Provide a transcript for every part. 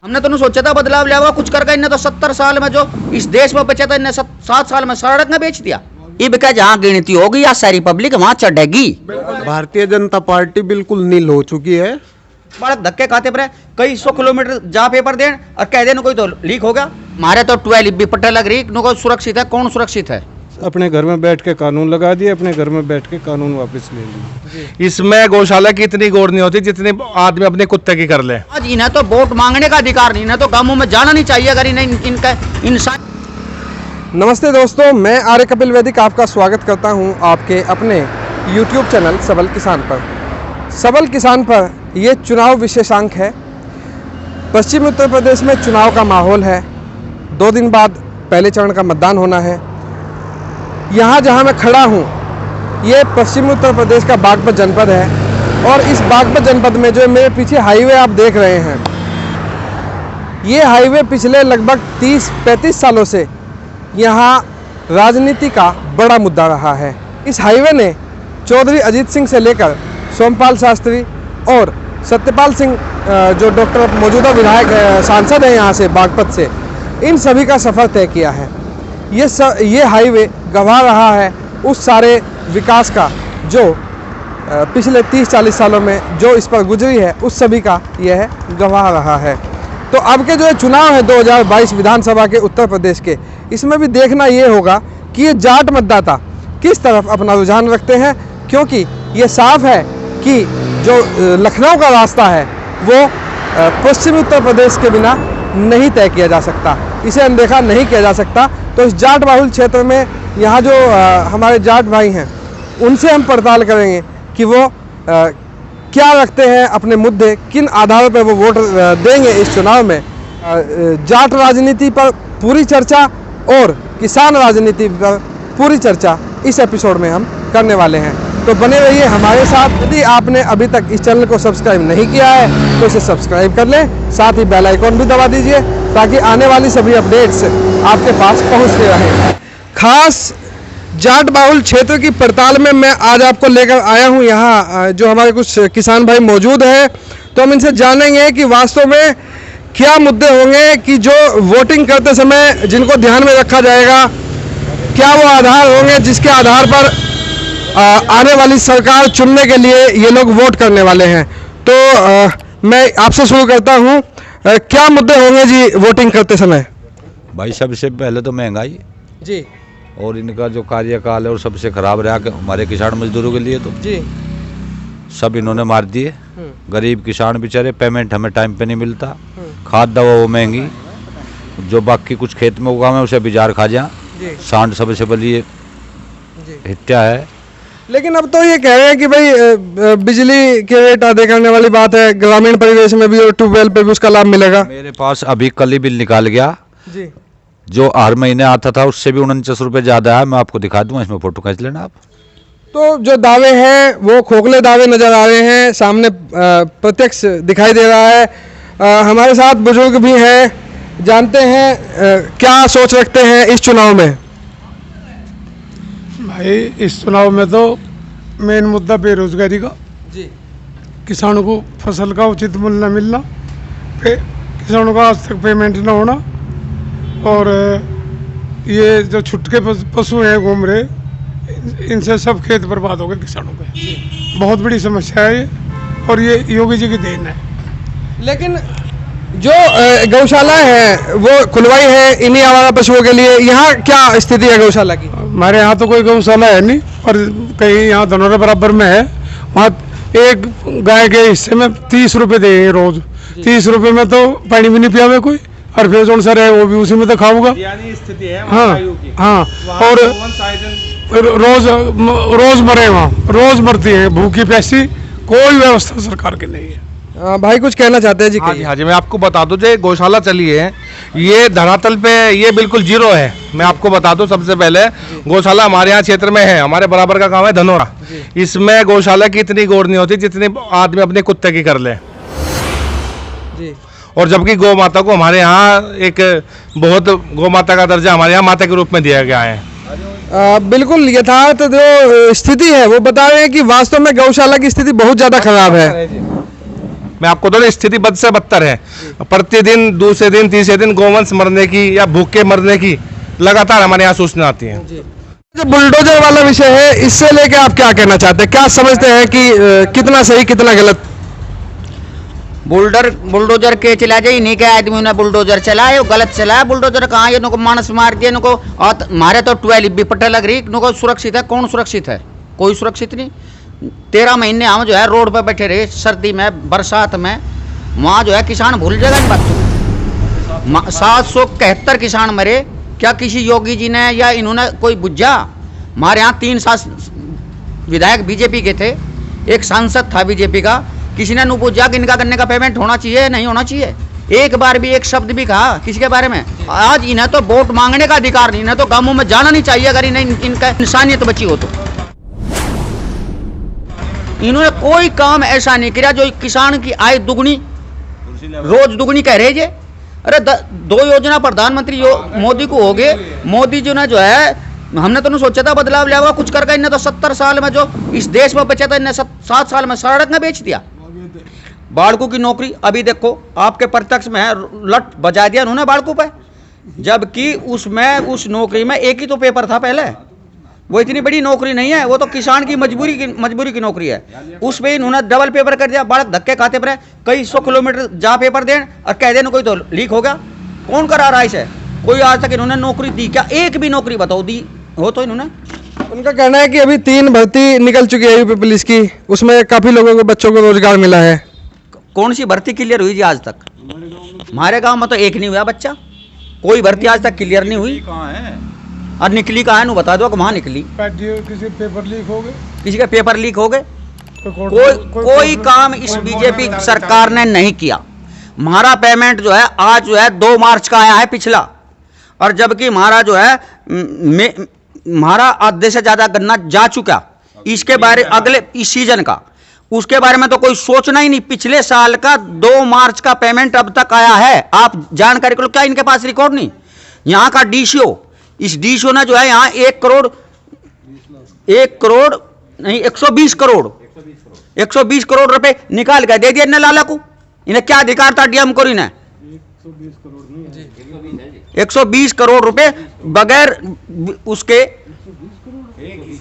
हमने तो नहीं सोचा था बदलाव लिया हुआ कुछ करके, इन्हें तो 70 साल में जो इस देश में बचा था इन्हें 7 साल में सड़क ने बेच दिया। ये क्या जहाँ गिनती होगी या सारी पब्लिक वहाँ चढ़ेगी। भारतीय जनता पार्टी बिल्कुल नील हो चुकी है। बड़ा धक्के खाते पर कई 100 किलोमीटर जा पेपर दें और कह देना कोई तो लीक होगा। हमारे तो 12 भी पट्टे लग रही, को सुरक्षित है, कौन सुरक्षित है। अपने घर में बैठ के कानून लगा दिए, अपने घर में बैठ के कानून वापस ले लिए। इसमें गौशाला की इतनी गौर नहीं होती जितनी आदमी अपने कुत्ते की कर ले। आज इन्हें तो वोट मांगने का अधिकार नहीं, इन्हें तो गांवों में जाना नहीं चाहिए अगर इन्हें इनका इंसान। नमस्ते दोस्तों, मैं आर्य कपिल वैदिक आपका स्वागत करता हूं आपके अपने YouTube चैनल सबल किसान पर। सबल किसान पर ये चुनाव विशेषांक है। पश्चिमी उत्तर प्रदेश में चुनाव का माहौल है। 2 दिन बाद पहले चरण का मतदान होना है। यहाँ जहाँ मैं खड़ा हूँ ये पश्चिमी उत्तर प्रदेश का बागपत जनपद है और इस बागपत जनपद में जो मेरे पीछे हाईवे आप देख रहे हैं, ये हाईवे पिछले लगभग 30-35 सालों से यहाँ राजनीति का बड़ा मुद्दा रहा है। इस हाईवे ने चौधरी अजीत सिंह से लेकर सोमपाल शास्त्री और सत्यपाल सिंह जो डॉक्टर मौजूदा विधायक सांसद हैं यहाँ से बागपत से, इन सभी का सफ़र तय किया है। ये हाईवे गवाह रहा है उस सारे विकास का जो पिछले 30-40 सालों में जो इस पर गुजरी है, उस सभी का यह गवाह रहा है। तो अब के जो चुनाव है 2022 विधानसभा के उत्तर प्रदेश के, इसमें भी देखना ये होगा कि ये जाट मतदाता किस तरफ अपना रुझान रखते हैं, क्योंकि ये साफ है कि जो लखनऊ का रास्ता है वो पश्चिमी उत्तर प्रदेश के बिना नहीं तय किया जा सकता, इसे अनदेखा नहीं किया जा सकता। तो इस जाट बाहुल क्षेत्र में यहाँ जो हमारे जाट भाई हैं उनसे हम पड़ताल करेंगे कि वो क्या रखते हैं अपने मुद्दे, किन आधारों पर वो वोट देंगे इस चुनाव में। जाट राजनीति पर पूरी चर्चा और किसान राजनीति पर पूरी चर्चा इस एपिसोड में हम करने वाले हैं। तो बने रहिए हमारे साथ। यदि आपने अभी तक इस चैनल को सब्सक्राइब नहीं किया है तो इसे सब्सक्राइब कर लें, साथ ही बेल आइकॉन भी दबा दीजिए ताकि आने वाली सभी अपडेट्स आपके पास पहुंचते रहें। खास जाट बाहुल क्षेत्र की पड़ताल में मैं आज आपको लेकर आया हूं। यहाँ जो हमारे कुछ किसान भाई मौजूद हैं, तो हम इनसे जानेंगे कि वास्तव में क्या मुद्दे होंगे कि जो वोटिंग करते समय जिनको ध्यान में रखा जाएगा, क्या वो आधार होंगे जिसके आधार पर आने वाली सरकार चुनने के लिए ये लोग वोट करने वाले हैं। तो मैं आपसे शुरू करता हूं, क्या मुद्दे होंगे जी वोटिंग करते समय? भाई सबसे पहले तो महंगाई जी, और इनका जो कार्यकाल है और सबसे खराब रहा हमारे किसान मजदूरों के लिए तो जी सब इन्होंने मार दिए। गरीब किसान बेचारे, पेमेंट हमें टाइम पे नहीं मिलता, खाद दवा वो महंगी, जो बाकी कुछ खेत में उगा है उसे बाजार खा जा, सांड सबसे बड़ी हत्या है। लेकिन अब तो ये कह रहे हैं कि भाई बिजली के रेट आधे करने वाली बात है, ग्रामीण परिवेश में भी और ट्यूबवेल पे भी उसका लाभ मिलेगा। मेरे पास अभी कल ही बिल निकाल गया जी, जो हर महीने आता था उससे भी 49 रुपये ज़्यादा है। मैं आपको दिखा दूंगा, इसमें फोटो खींच लेना आप। तो जो दावे हैं वो खोखले दावे नजर आ रहे हैं, सामने प्रत्यक्ष दिखाई दे रहा है। हमारे साथ बुजुर्ग भी हैं, जानते हैं क्या सोच रखते हैं इस चुनाव में। भाई इस चुनाव में तो मेन मुद्दा बेरोजगारी का जी, किसानों को फसल का उचित मूल्य न मिलना, किसानों का आज तक पेमेंट न होना, और ये जो छुटके पशु हैं घूम रहे, इनसे सब खेत बर्बाद हो गए किसानों के। बहुत बड़ी समस्या है ये, और ये योगी जी की देन है। लेकिन जो गौशाला है वो खुलवाई है इन्हीं आवारा पशुओं के लिए, यहाँ क्या स्थिति है गौशाला की? हमारे यहाँ तो कोई गौशाला है नहीं, और कहीं यहाँ धनौरा बराबर में है, वहाँ एक गाय के हिस्से में 30 रुपये दे रोज। 30 रुपये में तो पानी भी नहीं पियावे कोई, और फिर जो सा रहे वो भी उसी में तो खाऊंगा। स्थिति है हाँ, और रोज मरे, वहाँ रोज मरती है भूखी प्यासी, कोई व्यवस्था सरकार की नहीं है। भाई कुछ कहना चाहते हैं जी? हाँ जी, मैं आपको बता दूं, जो गौशाला चली है ये धरातल पे ये बिल्कुल जीरो है। मैं आपको बता दूं, सबसे पहले गौशाला हमारे यहाँ क्षेत्र में है, हमारे बराबर का गांव है धनौरा। इसमें गौशाला की इतनी गौर नहीं होती जितनी आदमी अपने कुत्ते की कर ले जी। और जबकि गौ माता को हमारे यहाँ एक बहुत गौ माता का दर्जा हमारे यहाँ माता के रूप में दिया गया है। बिल्कुल यथार्थ जो स्थिति है वो बता रहे हैं कि वास्तव में गौशाला की स्थिति बहुत ज़्यादा खराब है। मैं आपको तो स्थिति बद से बदतर है। प्रतिदिन दूसरे दिन तीसरे दिन गोवंश मरने की या भूखे मरने की लगातार हमारे यहाँ सूचना आती है। जो बुलडोजर वाला विषय है, इससे लेके आप क्या कहना चाहते हैं? क्या समझते हैं कि कितना सही कितना गलत? बुलडोजर के चला जाए, नहीं के आदमी ने बुलडोजर चलाए, वो गलत चलाया बुलडोजर। कहाँ ये नको मानस मार दिया, नको मारे तो 12 भी पट्टे लग रही, नको सुरक्षित है? कौन सुरक्षित है? कोई सुरक्षित नहीं। 13 महीने हम जो है रोड पे बैठे रहे, सर्दी में बरसात में, वहाँ जो है किसान भूल जाएगा इन बातों। 771 किसान मरे, क्या किसी योगी जी ने या इन्होंने कोई बुझा? हमारे यहाँ 3 विधायक बीजेपी के थे, एक सांसद था बीजेपी का, किसी ने नहीं पूछा कि इनका करने का पेमेंट होना चाहिए नहीं होना चाहिए? एक बार भी एक शब्द भी कहा किसी के बारे में? आज इन्हें तो वोट मांगने का अधिकार नहीं, इन्हें तो गांवों में जाना नहीं चाहिए अगर इन्हें इनका इंसानियत बची हो तो। इन्होंने कोई काम ऐसा नहीं किया जो किसान की आय दुगनी रोज दुगनी कह रहे जे। अरे 2 योजना प्रधानमंत्री मोदी को हो गए। मोदी जी ने जो है, हमने तो नहीं सोचा था बदलाव लिया कुछ करके, इन्हें तो 70 साल में जो इस देश में बचा था, इन्हें 7 साल में सड़क में बेच दिया। बाड़कू की नौकरी अभी देखो आपके प्रत्यक्ष में लट बजा दिया उन्होंने बाड़कू पे, जबकि उसमें उस नौकरी में एक ही तो पेपर था पहले। वो इतनी बड़ी नौकरी नहीं है, वो तो किसान की मजबूरी की नौकरी है। उसमें इन्होंने डबल पेपर कर दिया। बालक धक्के खाते पर कई 100 किलोमीटर जा पेपर दें और कह देना कोई तो लीक हो गया। कौन करा रहा है इसे? कोई आज तक इन्होंने नौकरी दी क्या? एक भी नौकरी बताओ दी हो तो इन्होंने? उनका कहना है कि अभी 3 भर्ती निकल चुकी है यूपी पुलिस की, उसमें काफी लोगों को बच्चों को रोजगार मिला है। कौन सी भर्ती क्लियर हुई जी आज तक? हमारे गांव में तो एक नहीं हुआ बच्चा, कोई भर्ती आज तक क्लियर नहीं हुई। और निकली कहाँ है नु बता दो कि वहाँ निकली? किसी पेपर लीक हो गए, किसी के पेपर लीक हो गए। कोई काम इस बीजेपी सरकार ने नहीं किया। हमारा पेमेंट जो है आज जो है 2 मार्च का आया है पिछला, और जबकि हमारा जो है हमारा आधे से ज्यादा गन्ना जा चुका। इसके बारे अगले इस सीजन का उसके बारे में तो कोई सोचना ही नहीं। पिछले साल का 2 मार्च का पेमेंट अब तक आया है, आप जानकारी करो। क्या इनके पास रिकॉर्ड नहीं? यहाँ का डीसीओ, इस डीसीओ ने जो है यहाँ 1 करोड़ नहीं 120 करोड़ रुपए निकाल कर दे दिया इन्हें लाला को। इन्हें क्या अधिकार था डीएम को? इन्हें 120 करोड़ रुपए बगैर उसके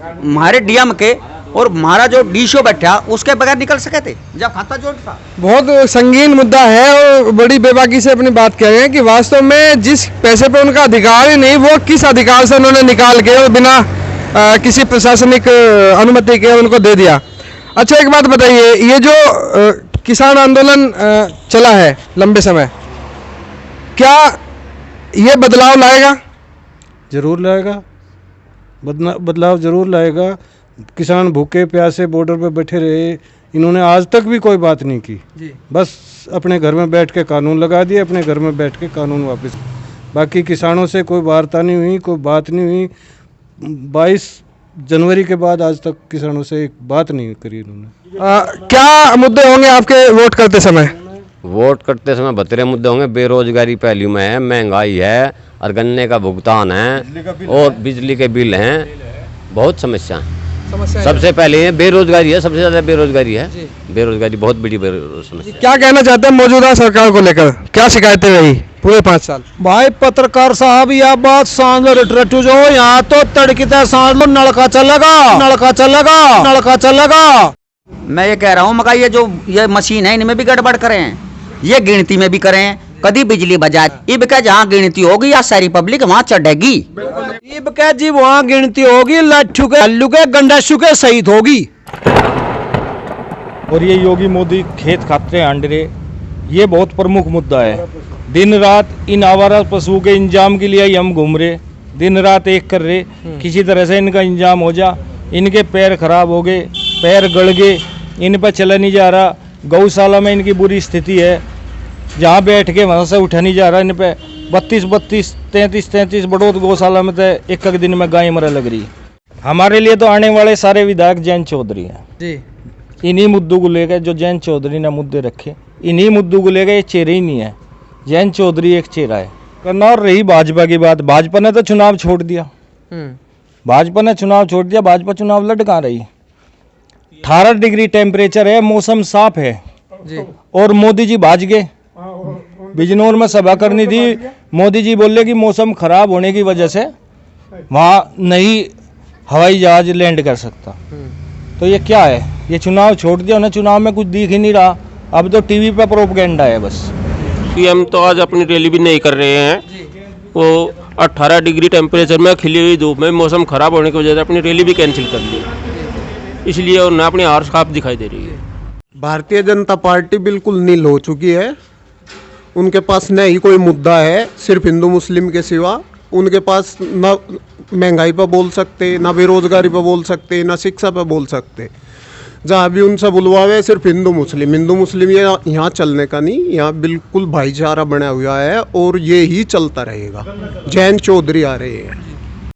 हमारे डीएम के और हमारा जो डीसीओ बैठा उसके बगैर निकल सके थे जब खाता जोड़ था। बहुत संगीन मुद्दा है और बड़ी बेबाकी से अपनी बात कह रहे हैं कि वास्तव में जिस पैसे पे उनका अधिकार ही नहीं, वो किस अधिकार से उन्होंने निकाल के और बिना किसी प्रशासनिक अनुमति के उनको दे दिया। अच्छा एक बात बताइए, ये जो किसान आंदोलन चला है लंबे समय, क्या ये बदलाव लाएगा? जरूर लाएगा, बदलाव जरूर लाएगा। किसान भूखे प्यासे बॉर्डर पे बैठे रहे, इन्होंने आज तक भी कोई बात नहीं की जी। बस अपने घर में बैठ के कानून लगा दिए, अपने घर में बैठ के कानून वापस। बाकी किसानों से कोई वार्ता नहीं हुई, कोई बात नहीं हुई। 22 जनवरी के बाद आज तक किसानों से एक बात नहीं करी इन्होंने। क्या मुद्दे होंगे आपके वोट करते समय? वोट करते समय बतरे मुद्दे होंगे। बेरोजगारी पहली में है, महंगाई है, और गन्ने का भुगतान है, और बिजली के बिल हैं। बहुत समस्या है। सबसे पहले है बेरोजगारी है, सबसे ज्यादा बेरोजगारी है। बेरोजगारी बहुत बड़ी समस्या। क्या कहना चाहते हैं मौजूदा सरकार को लेकर? क्या शिकायतें रही पूरे 5 साल? भाई पत्रकार साहब यह बात सांझ रटू जो यहाँ तो तड़कीता सांझ लो नलका चलेगा। मैं ये कह रहा हूँ मगर ये मशीन है इनमें भी गड़बड़ करें, ये गिनती में भी करें। कभी बिजली बजा इब क्या जहाँ गिनती होगी या सारी पब्लिक वहाँ चढ़ेगी। इब क्या जी वहाँ गिनती होगी, लट्ठू के अल्लू के गंडासू के शहीद होगी। और ये योगी मोदी खेत खाते अंडरे, ये बहुत प्रमुख मुद्दा है। दिन रात इन आवारा पशुओं के इंजाम के लिए हम घूम रहे, दिन रात एक कर रहे, किसी तरह से इनका इंजाम हो जा। इनके पैर खराब हो गए, पैर गड़ गए, इन पर चला नहीं जा रहा। गौशाला में इनकी बुरी स्थिति है, जहाँ बैठ के वहाँ से उठा नहीं जा रहा। इन पे 32 33 बड़ोद गौशाला में तो एक दिन में गाय मरा लग रही। हमारे लिए तो आने वाले सारे विधायक जयंत चौधरी हैं जी। इन्हीं मुद्दों को लेकर जो जयंत चौधरी ने मुद्दे रखे, इन्हीं मुद्दों को लेकर ये चेहरे ही नहीं है। जयंत चौधरी एक चेहरा है करना। और रही भाजपा की बात, भाजपा ने तो चुनाव छोड़ दिया। भाजपा चुनाव लड़ कहाँ रही? 18 डिग्री टेम्परेचर है, मौसम साफ है, और मोदी जी भाज गए। बिजनौर में सभा करनी थी, मोदी जी बोले कि मौसम खराब होने की वजह से वहाँ नहीं हवाई जहाज लैंड कर सकता। तो ये क्या है, ये चुनाव छोड़ दिया उन्हें, चुनाव में कुछ दिख ही नहीं रहा, अब तो टीवी पे प्रोपेगेंडा है बस। पीएम तो आज अपनी रैली भी नहीं कर रहे हैं, वो 18 डिग्री टेम्परेचर में खिली हुई धूप में मौसम खराब होने की वजह से अपनी रैली भी कैंसिल कर ली, इसलिए उन्हें अपनी हार साफ दिखाई दे रही है। भारतीय जनता पार्टी बिल्कुल नील हो चुकी है। उनके पास न ही कोई मुद्दा है सिर्फ हिंदू मुस्लिम के सिवा। उनके पास न महंगाई पर बोल सकते, ना बेरोजगारी पर बोल सकते, ना शिक्षा पर बोल सकते। जहाँ भी उनसे बुलवावे सिर्फ हिंदू मुस्लिम ये यहाँ चलने का नहीं, यहाँ बिल्कुल भाईचारा बना हुआ है और ये ही चलता रहेगा। जैन चौधरी आ रहे हैं।